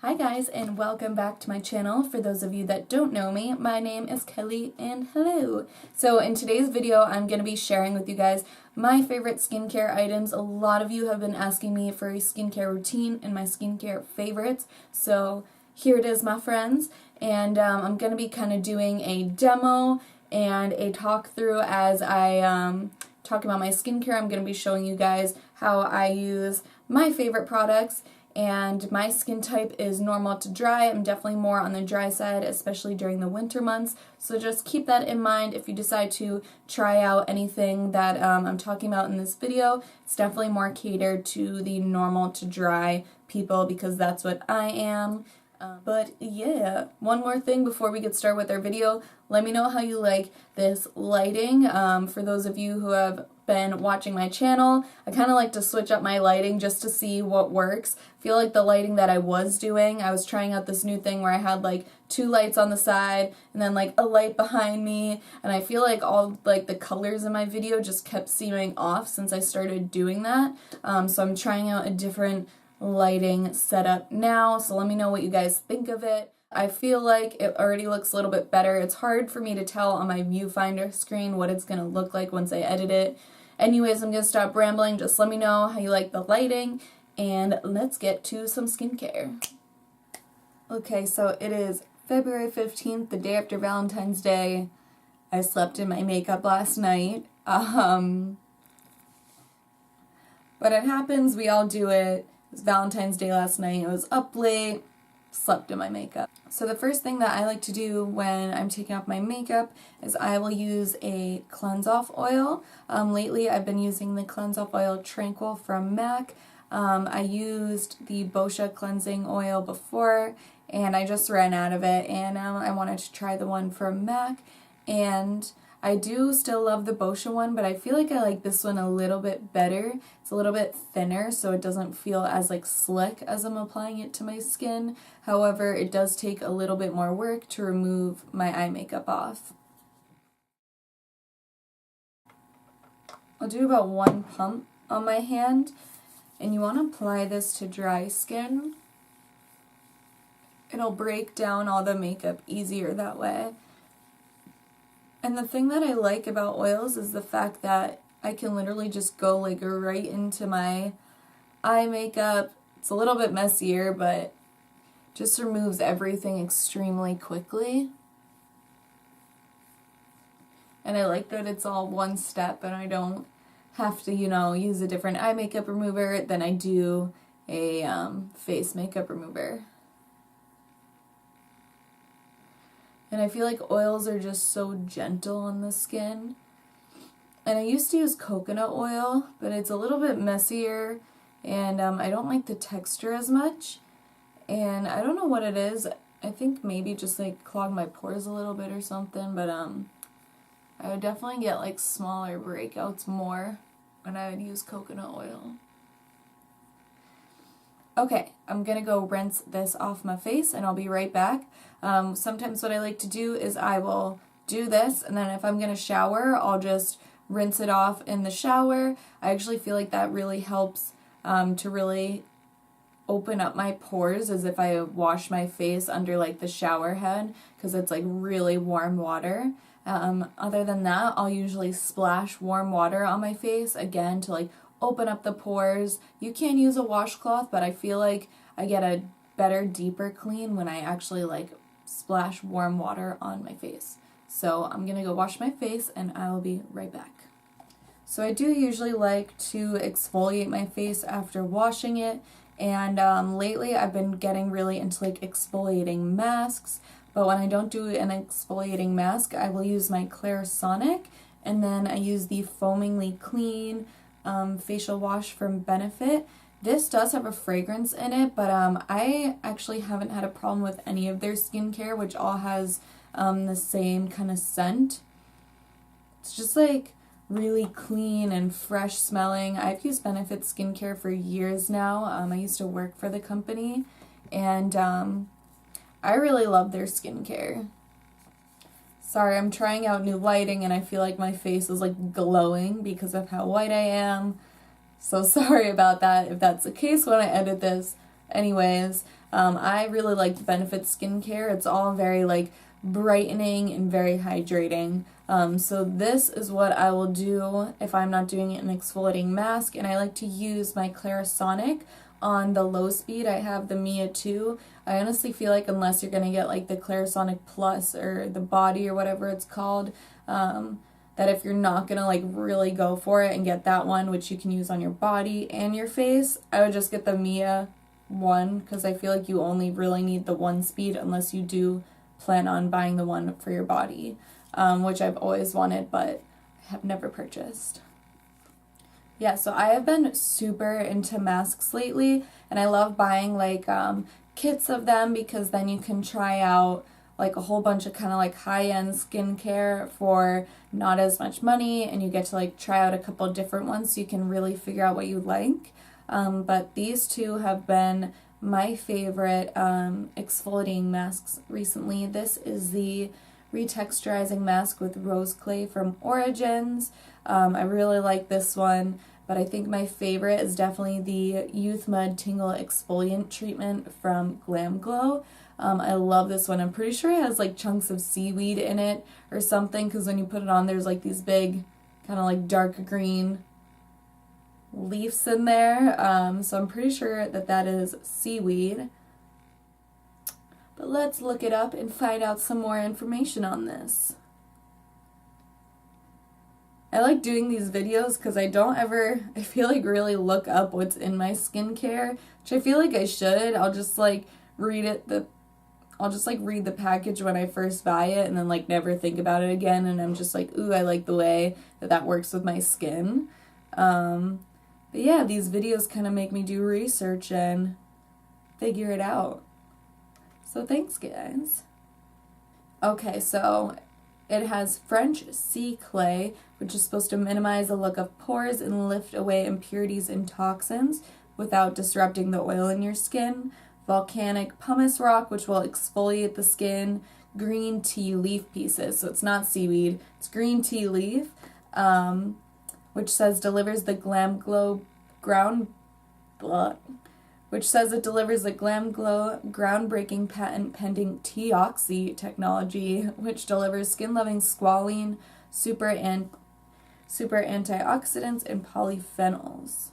Hi guys, and welcome back to my channel. For those of you that don't know me, my name is Kelly and hello. So in today's video, I'm going to be sharing with you guys my favorite skincare items. A lot of you have been asking me for a skincare routine and my skincare favorites. So here it is, my friends. And I'm going to be kind of doing a demo and a talk through as I talk about my skincare. I'm going to be showing you guys how I use my favorite products. And my skin type is normal to dry. I'm definitely more on the dry side, especially during the winter months. So just keep that in mind if you decide to try out anything that I'm talking about in this video. It's definitely more catered to the normal to dry people because that's what I am. But yeah, one more thing before we get started with our video. Let me know how you like this lighting. For those of you who have been watching my channel, I kind of like to switch up my lighting just to see what works. I feel like the lighting that I was doing, I was trying out this new thing where I had like 2 lights on the side and then like a light behind me, and I feel like all like the colors in my video just kept seeming off since I started doing that. So I'm trying out a different lighting setup now, so let me know what you guys think of it. I feel like it already looks a little bit better. It's hard for me to tell on my viewfinder screen what it's going to look like once I edit it. Anyways, I'm going to stop rambling. Just let me know how you like the lighting, and let's get to some skincare. Okay, so it is February 15th, the day after Valentine's Day. I slept in my makeup last night. But it happens, we all do it. It was Valentine's Day last night. I was up late, slept in my makeup. So the first thing that I like to do when I'm taking off my makeup is I will use a cleanse off oil. Lately I've been using the cleanse off oil Tranquil from MAC. I used the Boscia cleansing oil before and I just ran out of it, and I wanted to try the one from MAC, and I do still love the Boscia one, but I feel like I like this one a little bit better. It's a little bit thinner, so it doesn't feel as like slick as I'm applying it to my skin. However, it does take a little bit more work to remove my eye makeup off. I'll do about 1 pump on my hand, and you want to apply this to dry skin. It'll break down all the makeup easier that way. And the thing that I like about oils is the fact that I can literally just go like right into my eye makeup. It's a little bit messier, but just removes everything extremely quickly. And I like that it's all one step and I don't have to, you know, use a different eye makeup remover than I do a face makeup remover. And I feel like oils are just so gentle on the skin. And I used to use coconut oil, but it's a little bit messier, and I don't like the texture as much. And I don't know what it is. I think maybe just like clog my pores a little bit or something, but I would definitely get like smaller breakouts more when I would use coconut oil. Okay, I'm gonna go rinse this off my face and I'll be right back. Sometimes what I like to do is I will do this, and then if I'm gonna shower, I'll just rinse it off in the shower. I actually feel like that really helps to really open up my pores, as if I wash my face under like the shower head, because it's like really warm water. Other than that, I'll usually splash warm water on my face, again, to like open up the pores. You can use a washcloth, but I feel like I get a better, deeper clean when I actually like splash warm water on my face. So I'm gonna go wash my face and I will be right back. So I do usually like to exfoliate my face after washing it, and lately I've been getting really into like exfoliating masks, but when I don't do an exfoliating mask, I will use my CLARISONIC, and then I use the Foamingly Clean facial wash from Benefit. This does have a fragrance in it, but I actually haven't had a problem with any of their skincare, which all has the same kind of scent. It's just like really clean and fresh smelling. I've used Benefit skincare for years now. I used to work for the company, and I really love their skincare. Sorry, I'm trying out new lighting and I feel like my face is like glowing because of how white I am. So sorry about that if that's the case when I edit this. Anyways, I really like the Benefit skincare. It's all very like brightening and very hydrating. So this is what I will do if I'm not doing an exfoliating mask, and I like to use my CLARISONIC on the low speed. I have the Mia 2. I honestly feel like unless you're going to get like the CLARISONIC Plus or the Body or whatever it's called, that if you're not going to like really go for it and get that one, which you can use on your body and your face, I would just get the Mia 1, because I feel like you only really need the 1 speed unless you do plan on buying the one for your body, which I've always wanted but have never purchased. Yeah, so I have been super into masks lately, and I love buying like kits of them, because then you can try out like a whole bunch of kind of like high-end skincare for not as much money, and you get to like try out a couple different ones so you can really figure out what you like. But these two have been my favorite exfoliating masks recently. This is the Retexturizing mask with rose clay from Origins. I really like this one, but I think my favorite is definitely the Youthmud Tingle Exfoliant treatment from GLAMGLOW. I love this one. I'm pretty sure it has like chunks of seaweed in it or something, because when you put it on, there's like these big kind of like dark green leaves in there. So I'm pretty sure that that is seaweed. But let's look it up and find out some more information on this. I like doing these videos because I don't ever, I feel like, really look up what's in my skincare, which I feel like I should. I'll just like read the package when I first buy it, and then like never think about it again, and I'm just like, ooh, I like the way that works with my skin. But yeah, these videos kind of make me do research and figure it out. So thanks, guys. Okay, so it has French sea clay, which is supposed to minimize the look of pores and lift away impurities and toxins without disrupting the oil in your skin. Volcanic pumice rock, which will exfoliate the skin. Green tea leaf pieces, so it's not seaweed, it's green tea leaf, which says delivers the GLAMGLOW groundbreaking patent-pending T-Oxy technology, which delivers skin-loving squalene, super antioxidants, and polyphenols.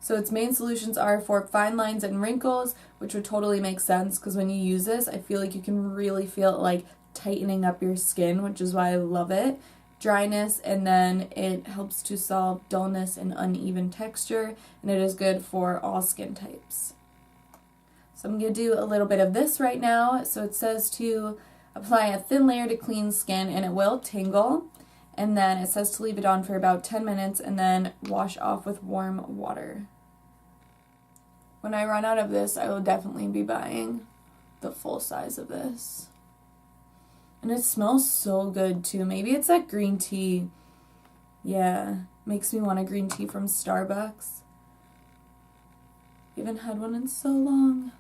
So its main solutions are for fine lines and wrinkles, which would totally make sense, because when you use this, I feel like you can really feel it like tightening up your skin, which is why I love it. Dryness, and then it helps to solve dullness and uneven texture, and it is good for all skin types. So I'm going to do a little bit of this right now. So it says to apply a thin layer to clean skin, and it will tingle, and then it says to leave it on for about 10 minutes and then wash off with warm water. When I run out of this, I will definitely be buying the full size of this. And it smells so good too. Maybe it's that green tea. Yeah, makes me want a green tea from Starbucks. Haven't had one in so long.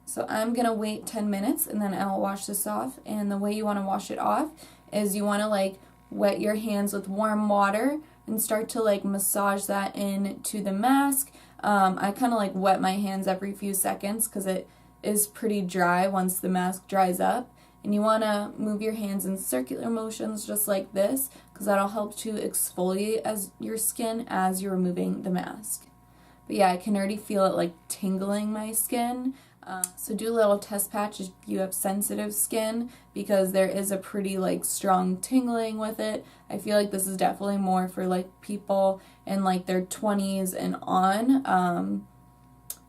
So I'm gonna wait 10 minutes and then I'll wash this off. And the way you want to wash it off is you want to like wet your hands with warm water and start to like massage that into the mask. I kind of like wet my hands every few seconds because it is pretty dry once the mask dries up, and you want to move your hands in circular motions just like this, because that'll help to exfoliate as your skin as you're removing the mask. But yeah, I can already feel it like tingling my skin. So do a little test patch if you have sensitive skin, because there is a pretty like strong tingling with it. I feel like this is definitely more for like people in like their 20s and on.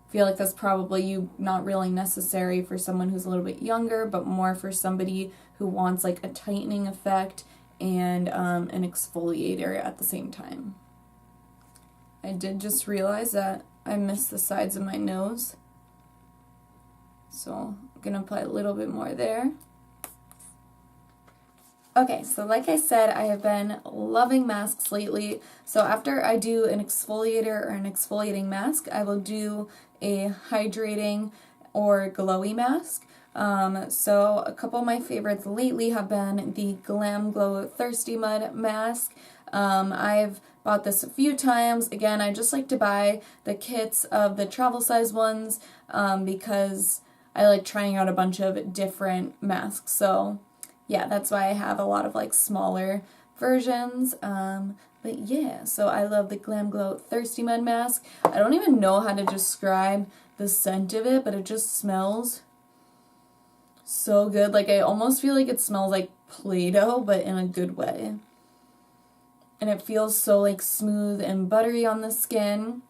Feel like that's probably not really necessary for someone who's a little bit younger, but more for somebody who wants like a tightening effect and an exfoliator at the same time. I did just realize that I missed the sides of my nose, so I'm gonna apply a little bit more there. Okay, so like I said, I have been loving masks lately. So after I do an exfoliator or an exfoliating mask, I will do a hydrating or glowy mask. So a couple of my favorites lately have been the GLAMGLOW Thirstymud mask. I've bought this a few times. Again, I just like to buy the kits of the travel size ones because I like trying out a bunch of different masks. So yeah, that's why I have a lot of like smaller versions. But yeah, so I love the GLAMGLOW Thirstymud mask. I don't even know how to describe the scent of it, but it just smells so good. Like I almost feel like it smells like Play-Doh, but in a good way. And it feels so like smooth and buttery on the skin.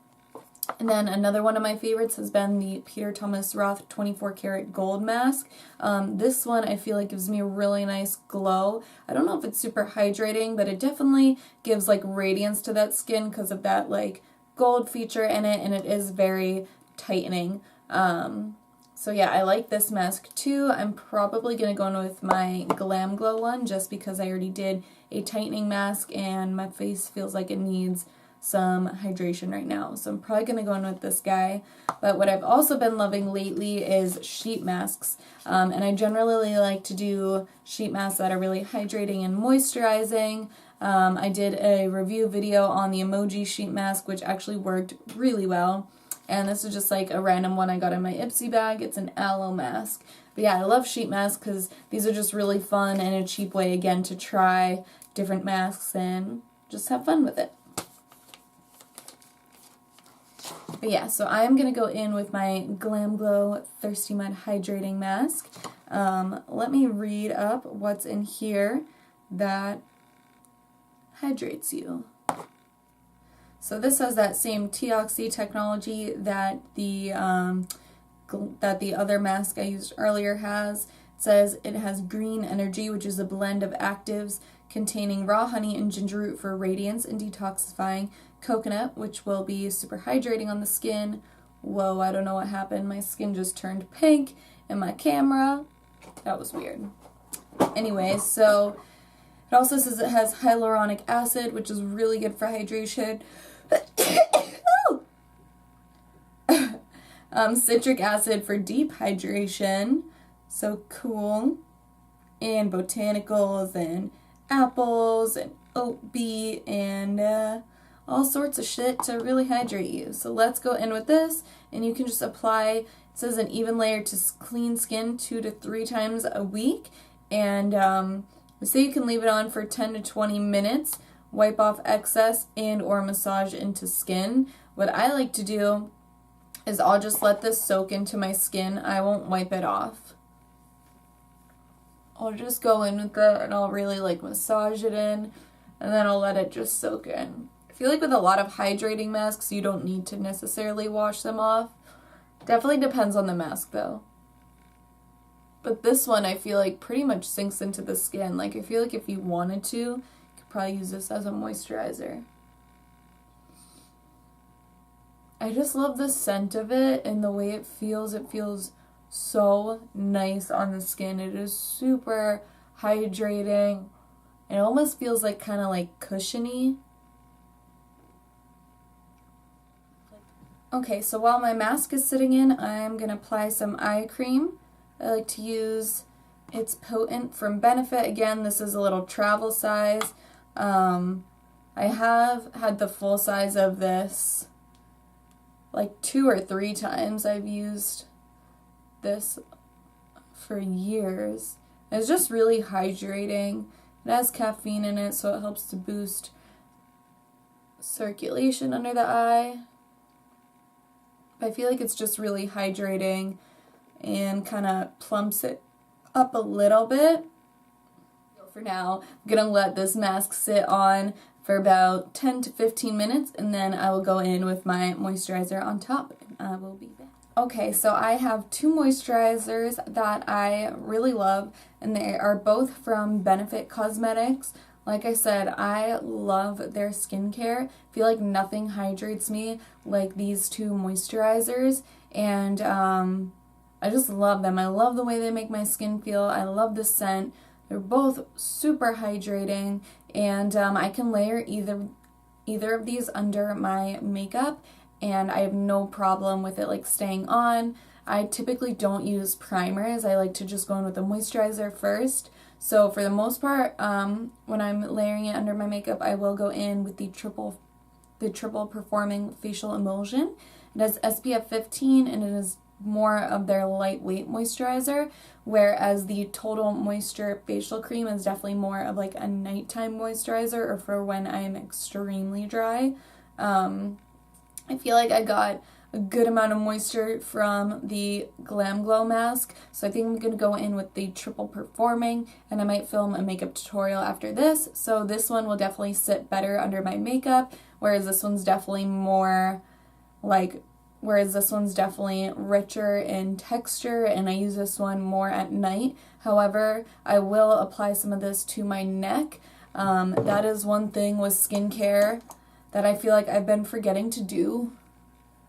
And then another one of my favorites has been the Peter Thomas Roth 24 karat gold mask. This one I feel like gives me a really nice glow. I don't know if it's super hydrating, but it definitely gives like radiance to that skin because of that like gold feature in it, and it is very tightening. So yeah, I like this mask too. I'm probably going to go in with my GLAMGLOW one just because I already did a tightening mask and my face feels like it needs some hydration right now. So I'm probably going to go in with this guy. But what I've also been loving lately is sheet masks. And I generally like to do sheet masks that are really hydrating and moisturizing. I did a review video on the emoji sheet mask, which actually worked really well. And this is just like a random one I got in my Ipsy bag. It's an aloe mask. But yeah, I love sheet masks because these are just really fun and a cheap way, again, to try different masks and just have fun with it. But yeah, so I am going to go in with my GLAMGLOW Thirstymud Hydrating Mask. Let me read up what's in here that hydrates you. So this has that same T-Oxy technology that the other mask I used earlier has. It says it has green energy, which is a blend of actives containing raw honey and ginger root for radiance and detoxifying, coconut, which will be super hydrating on the skin. Whoa, I don't know what happened. My skin just turned pink in my camera. That was weird. Anyway, so it also says it has hyaluronic acid, which is really good for hydration. Citric acid for deep hydration. So cool. And botanicals and apples and oat beet and all sorts of shit to really hydrate you. So let's go in with this, and you can just apply, it says an even layer to clean skin 2 to 3 times a week, and say you can leave it on for 10 to 20 minutes, wipe off excess and or massage into skin. What I like to do is I'll just let this soak into my skin. I won't wipe it off. I'll just go in with it and I'll really like massage it in, and then I'll let it just soak in. I feel like with a lot of hydrating masks, you don't need to necessarily wash them off. Definitely depends on the mask though. But this one I feel like pretty much sinks into the skin. Like I feel like if you wanted to, you could probably use this as a moisturizer. I just love the scent of it and the way it feels. It feels so nice on the skin. It is super hydrating. It almost feels like kind of like cushiony. Okay, so while my mask is sitting in, I'm going to apply some eye cream. I like to use It's Potent from Benefit. Again, this is a little travel size. I have had the full size of this like 2 or 3 times. I've used this for years. It's just really hydrating. It has caffeine in it, so it helps to boost circulation under the eye. I feel like it's just really hydrating and kind of plumps it up a little bit. For now, I'm going to let this mask sit on for about 10 to 15 minutes, and then I will go in with my moisturizer on top, and I will be back. Okay, so I have 2 moisturizers that I really love, and they are both from Benefit Cosmetics. Like I said, I love their skincare. I feel like nothing hydrates me like these 2 moisturizers, and I just love them. I love the way they make my skin feel. I love the scent. They're both super hydrating, and I can layer either of these under my makeup, and I have no problem with it like staying on. I typically don't use primers. I like to just go in with a moisturizer first. So for the most part, when I'm layering it under my makeup, I will go in with the triple performing facial emulsion. It has SPF 15 and it is more of their lightweight moisturizer, whereas the Total Moisture facial cream is definitely more of like a nighttime moisturizer or for when I am extremely dry. I feel like I got a good amount of moisture from the GLAMGLOW mask, so I think I'm going to go in with the triple performing, and I might film a makeup tutorial after this, so this one will definitely sit better under my makeup, whereas this one's definitely richer in texture, and I use this one more at night. However, I will apply some of this to my neck. That is one thing with skincare that I feel like I've been forgetting to do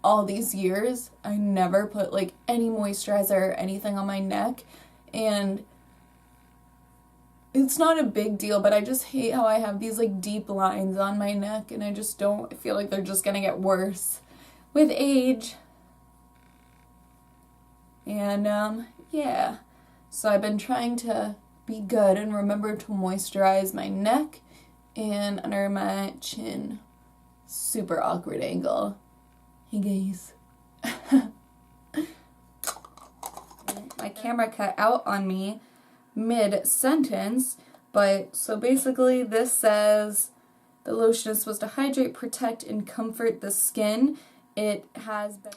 all these years. I never put like any moisturizer or anything on my neck, and it's not a big deal, but I just hate how I have these like deep lines on my neck, and I feel like they're just gonna get worse with age. And yeah, so I've been trying to be good and remember to moisturize my neck and under my chin. Super awkward angle. Hey guys. My camera cut out on me mid-sentence, but so basically this says the lotion is supposed to hydrate, protect, and comfort the skin. It has been...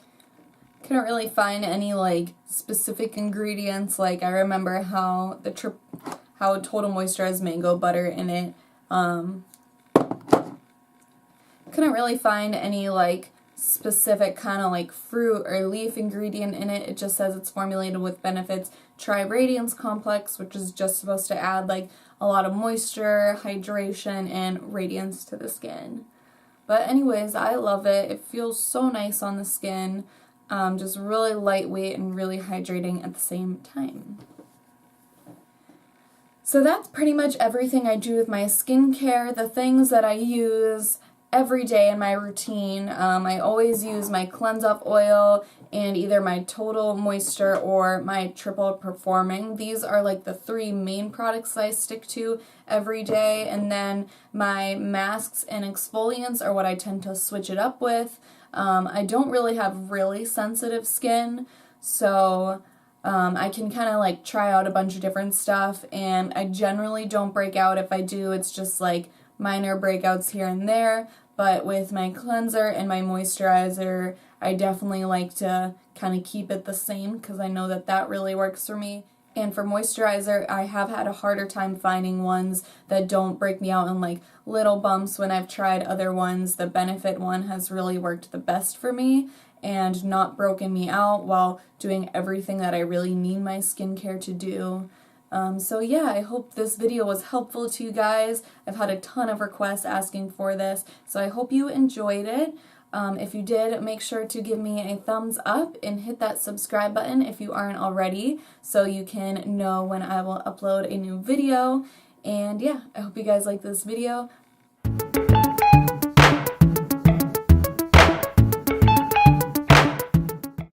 Couldn't really find any like specific ingredients. Like I remember how Total Moisture has mango butter in it. Couldn't really find any like specific kind of like fruit or leaf ingredient in it. It just says it's formulated with benefits. Try Radiance complex, which is just supposed to add like a lot of moisture, hydration, and radiance to the skin. But anyways, I love it. It feels so nice on the skin. Just really lightweight and really hydrating at the same time. So that's pretty much everything I do with my skincare. The things that I use every day in my routine, I always use my Cleanse Up oil and either my Total Moisture or my Triple Performing. These are like the three main products I stick to every day, and then my masks and exfoliants are what I tend to switch it up with. I don't really have really sensitive skin, so I can kind of like try out a bunch of different stuff, and I generally don't break out. If I do, it's just like minor breakouts here and there, but with my cleanser and my moisturizer, I definitely like to kind of keep it the same because I know that that really works for me. And for moisturizer, I have had a harder time finding ones that don't break me out in like little bumps when I've tried other ones. The Benefit one has really worked the best for me and not broken me out while doing everything that I really need my skincare to do. So yeah, I hope this video was helpful to you guys. I've had a ton of requests asking for this, so I hope you enjoyed it. If you did, make sure to give me a thumbs up and hit that subscribe button if you aren't already, so you can know when I will upload a new video. And yeah, I hope you guys like this video.